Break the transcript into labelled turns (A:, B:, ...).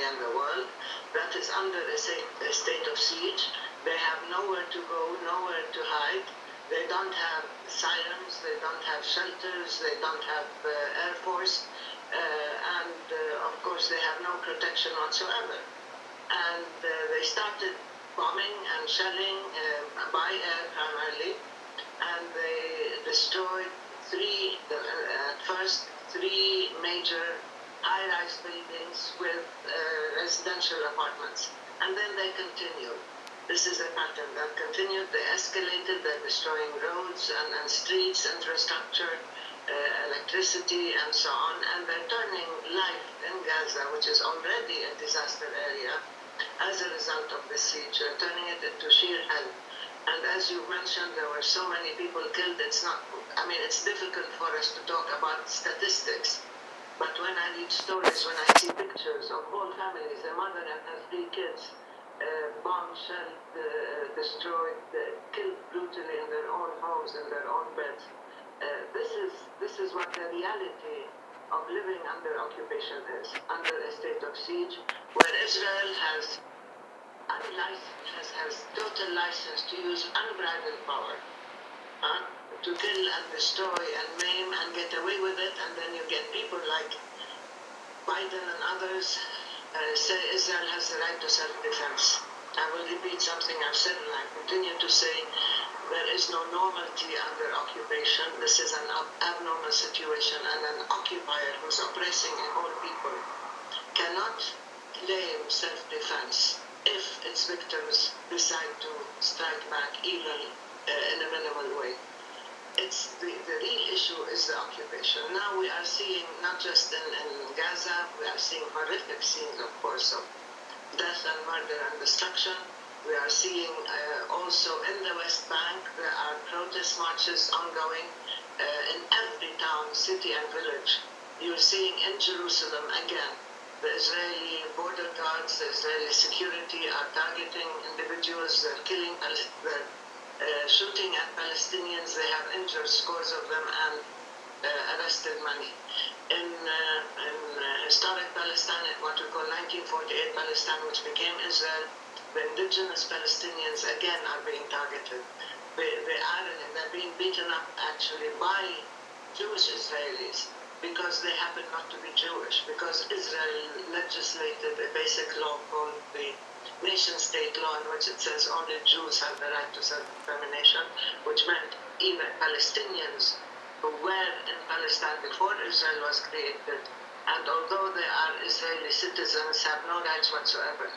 A: area in the world that is under a state of siege. They have nowhere to go, nowhere to hide. They don't have sirens, they don't have shelters, they don't have air force, and of course they have no protection whatsoever. And they started bombing and shelling by air primarily, and they destroyed at first three major high-rise buildings with residential apartments. And then they continued. This is a pattern that continued. They escalated. They're destroying roads and streets, infrastructure, electricity, and so on. And they're turning life in Gaza, which is already a disaster area, as a result of the siege, turning it into sheer hell. And as you mentioned, there were so many people killed. It's difficult for us to talk about statistics. But when I read stories, when I see pictures of whole families, a mother and her 3 kids, bombed, shelled, destroyed, killed brutally in their own homes, in their own beds. This is what the reality of living under occupation is, under a state of siege, where Israel has total license to use unbridled power, to kill and destroy and maim and get away with it, and then you get people like Biden and others say Israel has the right to self-defense. I will repeat something I've said, and I continue to say there is no normality under occupation. This is an abnormal situation, and an occupier who's oppressing a whole people cannot claim self-defense if its victims decide to strike back even in a minimal way. It's the real issue is the occupation. Now we are seeing, not just in Gaza, we are seeing horrific scenes, of course, of death and murder and destruction. We are seeing also in the West Bank, there are protest marches ongoing in every town, city and village. You're seeing in Jerusalem again, the Israeli border guards, the Israeli security are targeting individuals, they're killing, they're shooting at Palestinians, they have injured scores of them and arrested many. In historic Palestine, what we call 1948 Palestine, which became Israel, the indigenous Palestinians again are being targeted. They're being beaten up actually by Jewish Israelis, because they happen not to be Jewish, because Israel legislated a basic law called the nation-state law, in which it says only Jews have the right to self-determination, which meant even Palestinians who were in Palestine before Israel was created, and although they are Israeli citizens, have no rights whatsoever.